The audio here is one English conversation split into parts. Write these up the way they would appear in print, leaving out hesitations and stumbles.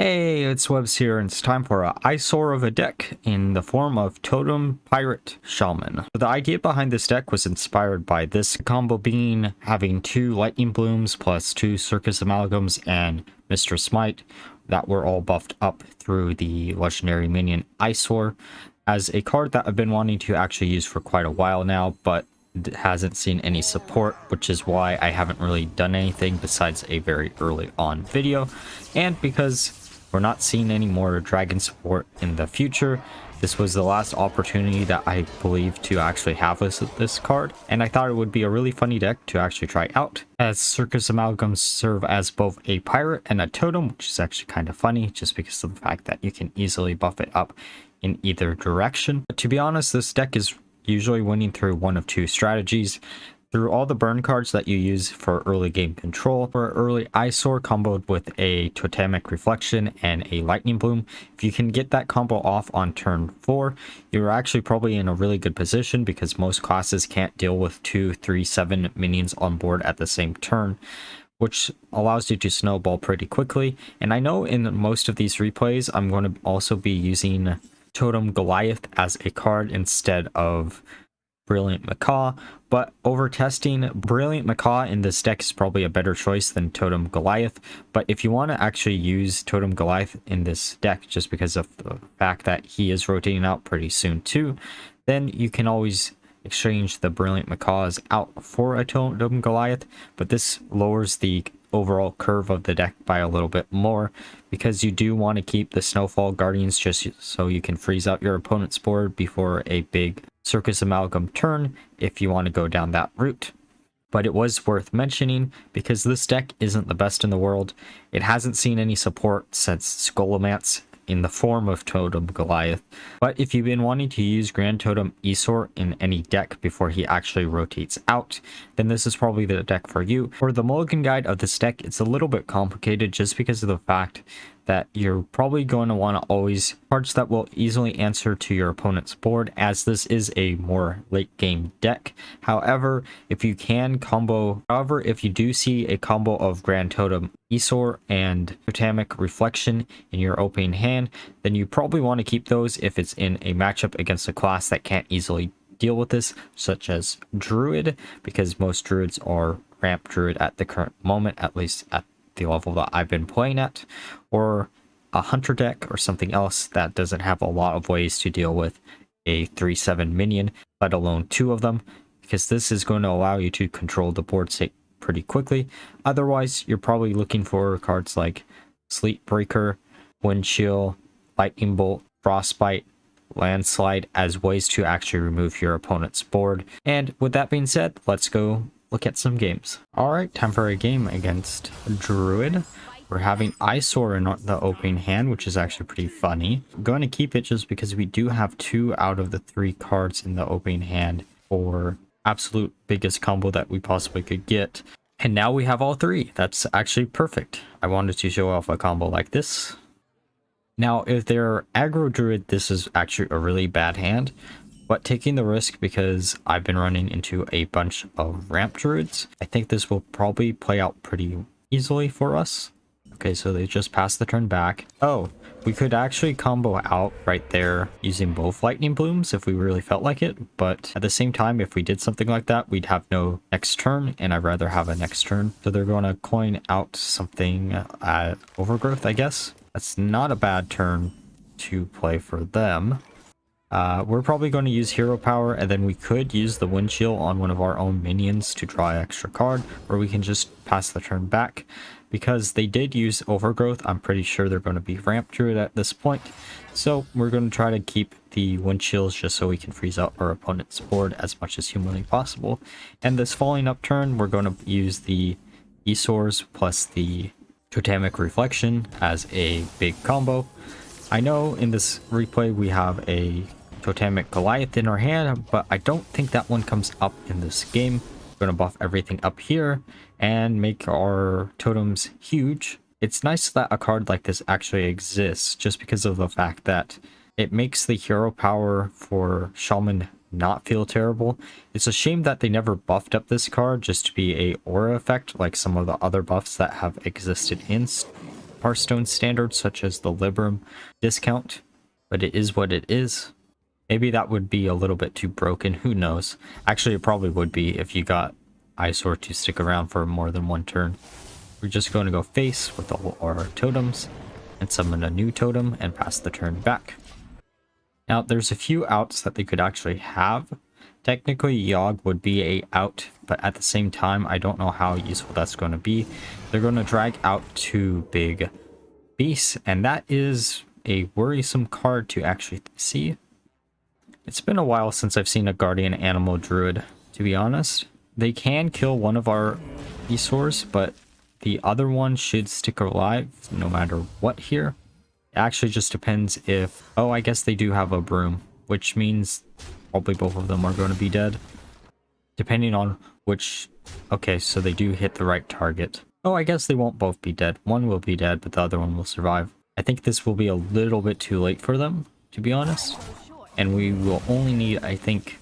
Hey, it's Webs here, and it's time for a eys'or of a deck in the form of Totem Pirate Shaman. So the idea behind this deck was inspired by this combo being having 2 Lightning Blooms plus 2 Circus Amalgams and Mr. Smite that were all buffed up through the legendary minion eys'or as a card that I've been wanting to actually use for quite a while now, but hasn't seen any support, which is why I haven't really done anything besides a very early on video. And because we're not seeing any more dragon support in the future, this was the last opportunity that I believe to actually have this card, and I thought it would be a really funny deck to actually try out, as Circus Amalgams serve as both a pirate and a totem, which is actually kind of funny just because of the fact that you can easily buff it up in either direction. But to be honest, this deck is usually winning through one of two strategies. Through all the burn cards that you use for early game control, for early eys'or comboed with a Totemic Reflection and a Lightning Bloom. If you can get that combo off on turn 4, you're actually probably in a really good position because most classes can't deal with 2, 3, 7 minions on board at the same turn, which allows you to snowball pretty quickly. And I know in most of these replays, I'm going to also be using Totem Goliath as a card instead of Brilliant Macaw, but over testing, Brilliant Macaw in this deck is probably a better choice than Totem Goliath. But if you want to actually use Totem Goliath in this deck just because of the fact that he is rotating out pretty soon too, then you can always exchange the Brilliant Macaws out for a Totem Goliath, but this lowers the overall curve of the deck by a little bit more because you do want to keep the Snowfall Guardians just so you can freeze out your opponent's board before a big Circus Amalgam turn if you want to go down that route. But it was worth mentioning because this deck isn't the best in the world. It hasn't seen any support since Scholomance in the form of Totem Goliath. But if you've been wanting to use Grand Totem eys'or in any deck before he actually rotates out, then this is probably the deck for you. For the Mulligan guide of this deck, it's a little bit complicated just because of the fact that you're probably going to want to always cards that will easily answer to your opponent's board, as this is a more late game deck. However, if you do see a combo of Grand Totem eys'or and Totemic Reflection in your opening hand, then you probably want to keep those if it's in a matchup against a class that can't easily deal with this, such as Druid, because most Druids are ramp Druid at the current moment, at least at the level that I've been playing at, or a hunter deck or something else that doesn't have a lot of ways to deal with a 3/7 minion, let alone 2 of them, because this is going to allow you to control the board state pretty quickly. Otherwise, you're probably looking for cards like Sleep Breaker, Wind Chill, Lightning Bolt, Frostbite, Landslide as ways to actually remove your opponent's board. And with that being said, let's go look at some games. Alright, time for a game against Druid. We're having eys'or in the opening hand, which is actually pretty funny. I'm going to keep it just because we do have 2 out of the 3 cards in the opening hand for absolute biggest combo that we possibly could get. And now we have all 3. That's actually perfect. I wanted to show off a combo like this. Now, if they're aggro Druid, this is actually a really bad hand, but taking the risk because I've been running into a bunch of ramp Druids, I think this will probably play out pretty easily for us. Okay, so they just passed the turn back. Oh, we could actually combo out right there using both Lightning Blooms if we really felt like it, but at the same time, if we did something like that, we'd have no next turn, and I'd rather have a next turn. So they're going to coin out something Overgrowth, I guess. That's not a bad turn to play for them. We're probably going to use Hero Power, and then we could use the Wind Chill on one of our own minions to draw an extra card, or we can just pass the turn back. Because they did use Overgrowth, I'm pretty sure they're going to be Ramp Druid at this point. So we're going to try to keep the Wind Chills just so we can freeze out our opponent's board as much as humanly possible. And this following up turn, we're going to use the eys'ors plus the Totemic Reflection as a big combo. I know in this replay we have a Totemic Goliath in our hand, but I don't think that one comes up in this game. We're going to buff everything up here and make our totems huge. It's nice that a card like this actually exists just because of the fact that it makes the hero power for Shaman not feel terrible. It's a shame that they never buffed up this card just to be a aura effect like some of the other buffs that have existed in Hearthstone standards, such as the Libram discount, but it is what it is. Maybe that would be a little bit too broken, who knows. Actually, it probably would be if you got eys'or to stick around for more than one turn. We're just going to go face with all our totems and summon a new totem and pass the turn back. Now, there's a few outs that they could actually have. Technically, Yogg would be a out, but at the same time, I don't know how useful that's going to be. They're going to drag out 2 big beasts, and that is a worrisome card to actually see. It's been a while since I've seen a guardian animal druid, to be honest. They can kill one of our eys'ors, but the other one should stick alive no matter what here. It actually just depends if... Oh, I guess they do have a broom, which means probably both of them are going to be dead. Depending on which... Okay, so they do hit the right target. Oh, I guess they won't both be dead. One will be dead, but the other one will survive. I think this will be a little bit too late for them, to be honest. And we will only need, I think,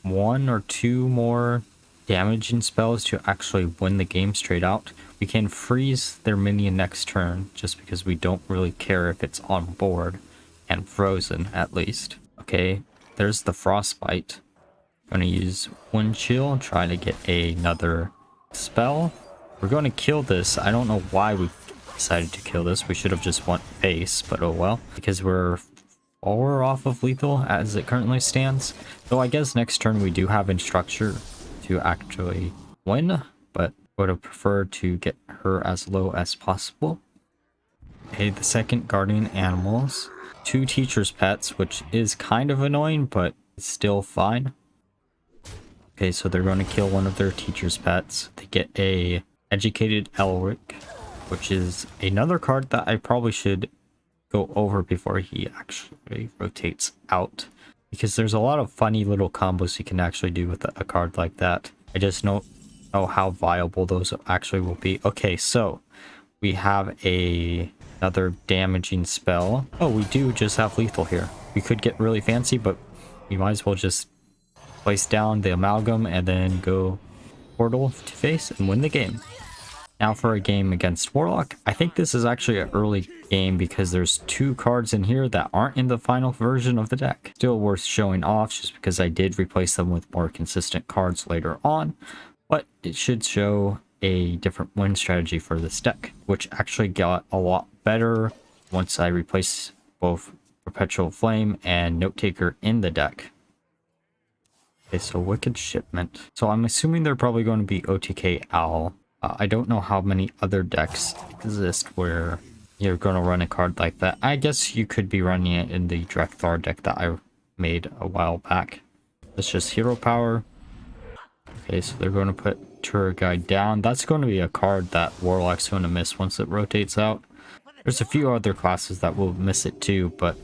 1 or 2 more damaging spells to actually win the game straight out. We can freeze their minion next turn, just because we don't really care if it's on board and frozen, at least. Okay, there's the frostbite. I'm going to use wind chill and try to get another spell. We're going to kill this. I don't know why we decided to kill this. We should have just went face, but oh well. Because we're 4 off of lethal as it currently stands. Though I guess next turn we do have Instructure to actually win, but would have preferred to get her as low as possible. Okay, the second guardian animals. 2 teacher's pets, which is kind of annoying, but it's still fine. Okay, so they're going to kill one of their teacher's pets. They get a educated Elric, which is another card that I probably should go over before he actually rotates out, because there's a lot of funny little combos you can actually do with a card like that. I just don't know how viable those actually will be. Okay, so we have another damaging spell. Oh, we do just have lethal here. We could get really fancy, but we might as well just place down the amalgam and then go portal to face and win the game. Now for a game against Warlock. I think this is actually an early game because there's 2 cards in here that aren't in the final version of the deck. Still worth showing off just because I did replace them with more consistent cards later on. But it should show a different win strategy for this deck, which actually got a lot better once I replaced both Perpetual Flame and Note Taker in the deck. Okay, so Wicked Shipment. So I'm assuming they're probably going to be OTK Owl. I don't know how many other decks exist where you're going to run a card like that. I guess you could be running it in the Drekthar deck that I made a while back. It's just hero power. Okay, so they're going to put Tour Guide down. That's going to be a card that Warlock's going to miss once it rotates out. There's a few other classes that will miss it too, but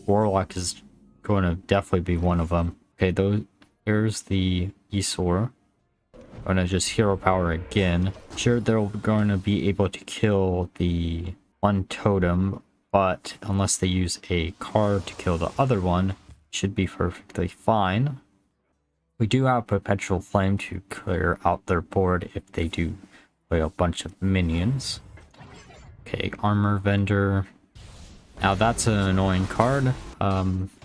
Warlock is going to definitely be one of them. Okay, here's the eys'or. I'm going to just hero power again. Sure, they're going to be able to kill the one totem, but unless they use a card to kill the other one, should be perfectly fine. We do have Perpetual Flame to clear out their board if they do play a bunch of minions. Okay, Armor Vendor. Now that's an annoying card,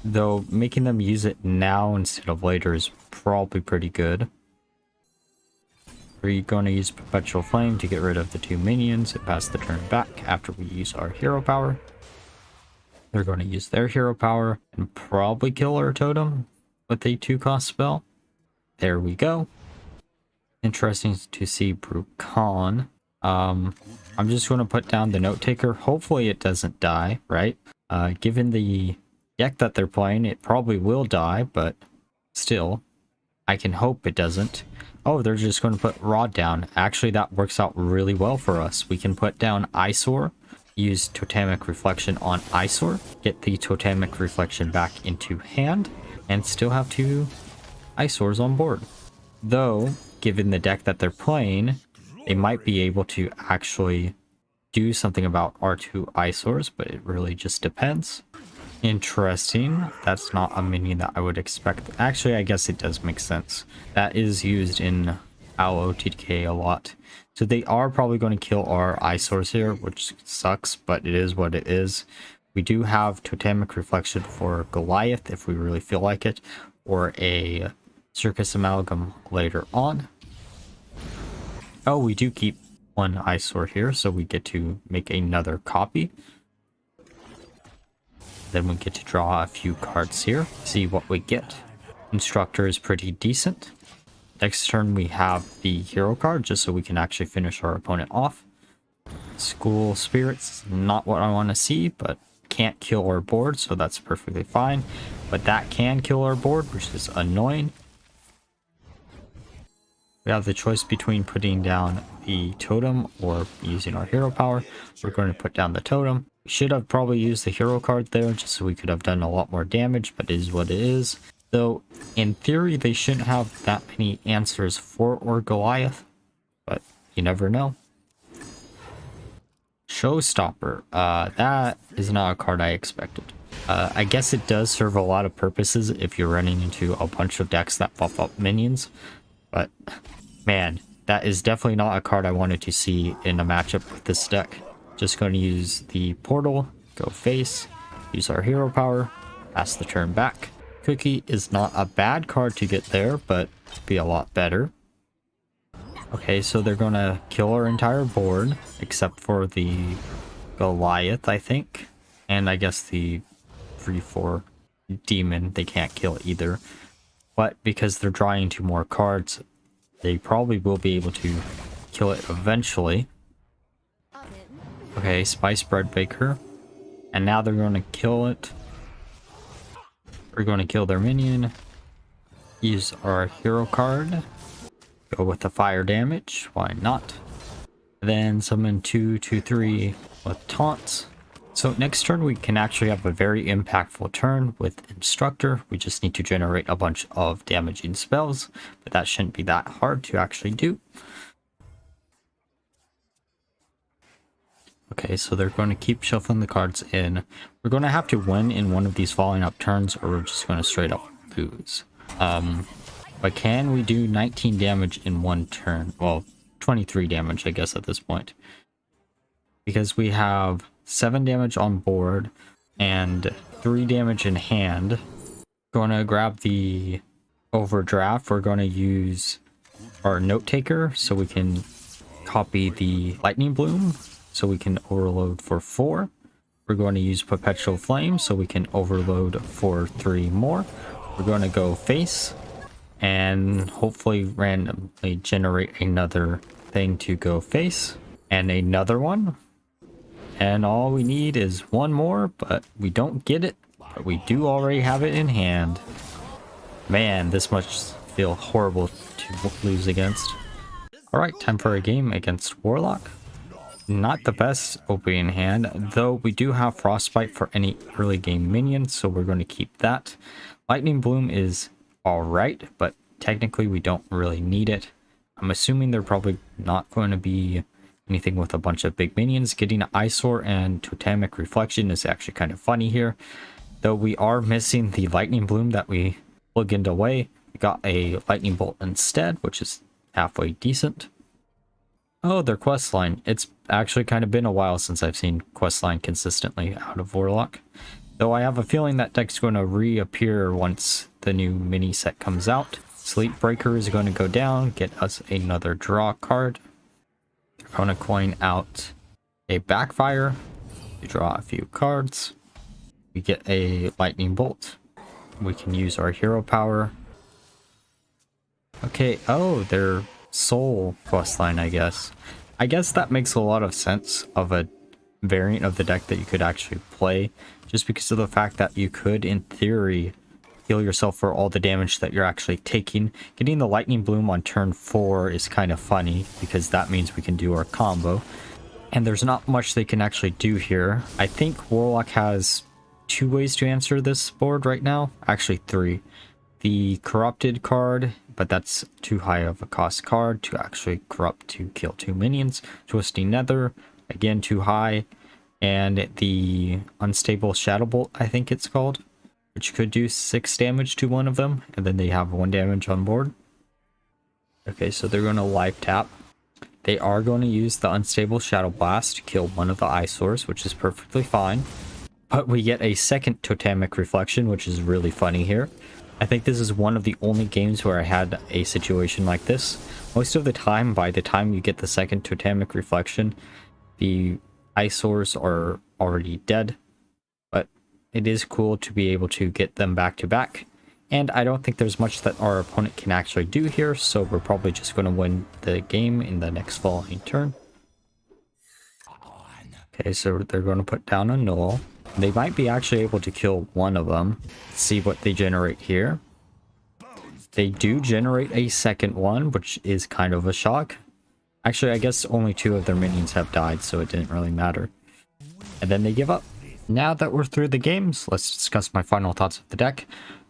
though making them use it now instead of later is probably pretty good. We're going to use Perpetual Flame to get rid of the 2 minions and pass the turn back after we use our hero power. They're going to use their hero power and probably kill our totem with a 2-cost spell. There we go. Interesting to see Brukan. I'm just going to put down the Note Taker. Hopefully it doesn't die, right? Given the deck that they're playing, it probably will die, but still, I can hope it doesn't. Oh, they're just going to put Rod down. Actually, that works out really well for us. We can put down eys'or, use Totemic Reflection on eys'or, get the Totemic Reflection back into hand, and still have 2 eys'ors on board. Though, given the deck that they're playing, they might be able to actually do something about R2 eys'ors, but it really just depends. Interesting. That's not a minion that I would expect. Actually, I guess it does make sense. That is used in allo TDK a lot. So they are probably going to kill our eys'ors here, which sucks, but it is what it is. We do have Totemic Reflection for Goliath if we really feel like it, or a Circus Amalgam later on. Oh, we do keep one eys'or here, so we get to make another copy. Then we get to draw a few cards here, see what we get. Instructor is pretty decent. Next turn we have the hero card, just so we can actually finish our opponent off. School Spirits, not what I want to see, but can't kill our board, so that's perfectly fine. But that can kill our board, which is annoying. We have the choice between putting down the totem or using our hero power. We're going to put down the totem. We should have probably used the hero card there, just so we could have done a lot more damage, but it is what it is. Though, in theory, they shouldn't have that many answers for or Goliath, but you never know. Showstopper. That is not a card I expected. I guess it does serve a lot of purposes if you're running into a bunch of decks that buff up minions, but man, that is definitely not a card I wanted to see in a matchup with this deck. Just going to use the portal, go face, use our hero power, pass the turn back. Cookie is not a bad card to get there, but be a lot better. Okay, so they're going to kill our entire board, except for the Goliath, I think. And I guess the 3/4 demon, they can't kill either. But because they're drawing 2 more cards, they probably will be able to kill it eventually. Okay, Spice Bread Baker. And now they're going to kill it. We're going to kill their minion. Use our hero card. Go with the fire damage. Why not? Then summon 2/2/3 with taunts. So next turn we can actually have a very impactful turn with Instructor. We just need to generate a bunch of damaging spells, but that shouldn't be that hard to actually do. Okay, so they're going to keep shuffling the cards in. We're going to have to win in one of these following up turns, or we're just going to straight up lose. But can we do 19 damage in one turn? Well, 23 damage, I guess, at this point. Because we have 7 damage on board and 3 damage in hand. Going to grab the overdraft. We're going to use our note taker so we can copy the lightning bloom so we can overload for 4. We're going to use perpetual flame so we can overload for 3 more. We're going to go face and hopefully randomly generate another thing to go face and another one. And all we need is 1 more, but we don't get it. But we do already have it in hand. Man, this must feel horrible to lose against. Alright, time for a game against Warlock. Not the best opening hand, though we do have Frostbite for any early game minions, so we're going to keep that. Lightning Bloom is alright, but technically we don't really need it. I'm assuming they're probably not going to be anything with a bunch of big minions. Getting an eys'or and Totemic Reflection is actually kind of funny here. Though we are missing the Lightning Bloom that we Mulliganed away. We got a Lightning Bolt instead, which is halfway decent. Oh, their questline. It's actually kind of been a while since I've seen questline consistently out of Warlock. Though I have a feeling that deck's going to reappear once the new mini set comes out. Sleep Breaker is going to go down, get us another draw card. They're going to coin out a Backfire. We draw a few cards. We get a Lightning Bolt. We can use our hero power. Okay, oh, their soul questline, I guess. I guess that makes a lot of sense of a variant of the deck that you could actually play, just because of the fact that you could, in theory, heal yourself for all the damage that you're actually taking. Getting the Lightning Bloom on turn 4 is kind of funny, because that means we can do our combo. And there's not much they can actually do here. I think Warlock has 2 ways to answer this board right now. Actually 3. The Corrupted card, but that's too high of a cost card to actually corrupt to kill 2 minions. Twisting Nether, again too high. And the Unstable Shadow Bolt, I think it's called, which could do 6 damage to one of them, and then they have 1 damage on board. Okay, so they're going to live tap. They are going to use the Unstable Shadow Blast to kill one of the eys'ors, which is perfectly fine. But we get a second Totemic Reflection, which is really funny here. I think this is one of the only games where I had a situation like this. Most of the time, by the time you get the second Totemic Reflection, the eys'ors are already dead. But it is cool to be able to get them back to back. And I don't think there's much that our opponent can actually do here, so we're probably just going to win the game in the next following turn. Okay, so they're going to put down a null. They might be actually able to kill one of them. Let's see what they generate here. They do generate a second one, which is kind of a shock. Actually, I guess only 2 of their minions have died, so it didn't really matter. And then they give up. Now that we're through the games, let's discuss my final thoughts of the deck.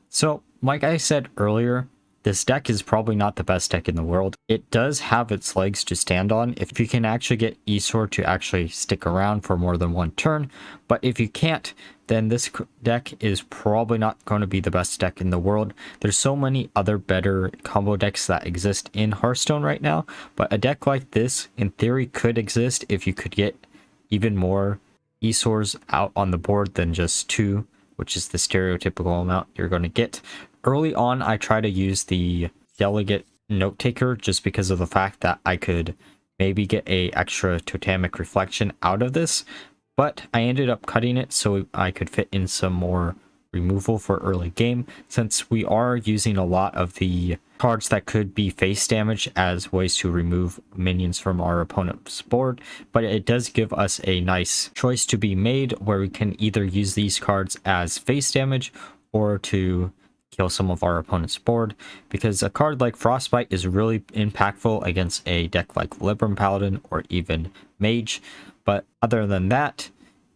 So, like I said earlier, this deck is probably not the best deck in the world. It does have its legs to stand on if you can actually get eys'or to actually stick around for more than one turn. But if you can't, then this deck is probably not going to be the best deck in the world. There's so many other better combo decks that exist in Hearthstone right now. But a deck like this, in theory, could exist if you could get even more eys'ors out on the board than just 2, which is the stereotypical amount you're going to get. Early on, I try to use the delegate note taker just because of the fact that I could maybe get a extra totemic reflection out of this, but I ended up cutting it so I could fit in some more removal for early game, since we are using a lot of the cards that could be face damage as ways to remove minions from our opponent's board. But it does give us a nice choice to be made where we can either use these cards as face damage or to kill some of our opponent's board, because a card like Frostbite is really impactful against a deck like Libram Paladin or even Mage. But other than that,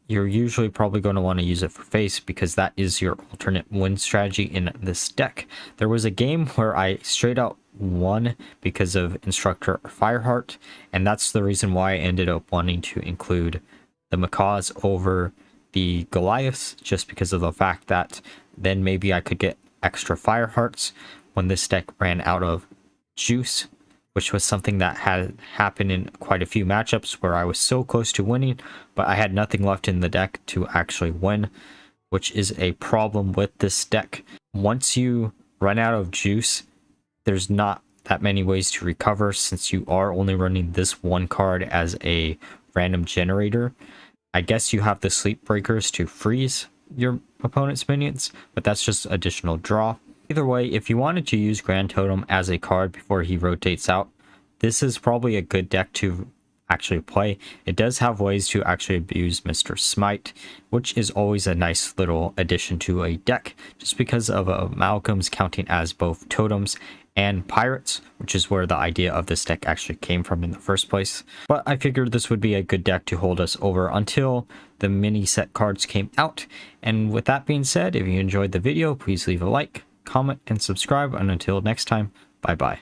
you're usually probably going to want to use it for face, because that is your alternate win strategy in this deck. There was a game where I straight out won because of Instructor Fireheart, and that's the reason why I ended up wanting to include the Macaws over the Goliaths, just because of the fact that then maybe I could get extra Firehearts when this deck ran out of juice, which was something that had happened in quite a few matchups where I was so close to winning, but I had nothing left in the deck to actually win, which is a problem with this deck. Once you run out of juice, there's not that many ways to recover, since you are only running this one card as a random generator. I guess you have the Sleep Breakers to freeze your opponent's minions, but that's just additional draw. Either way, if you wanted to use Grand Totem as a card before he rotates out, this is probably a good deck to actually play. It does have ways to actually abuse Mr. Smite, which is always a nice little addition to a deck, just because of amalgams counting as both totems and pirates, which is where the idea of this deck actually came from in the first place. But I figured this would be a good deck to hold us over until the mini set cards came out. And with that being said, if you enjoyed the video, please leave a like, comment, and subscribe. And until next time, bye bye.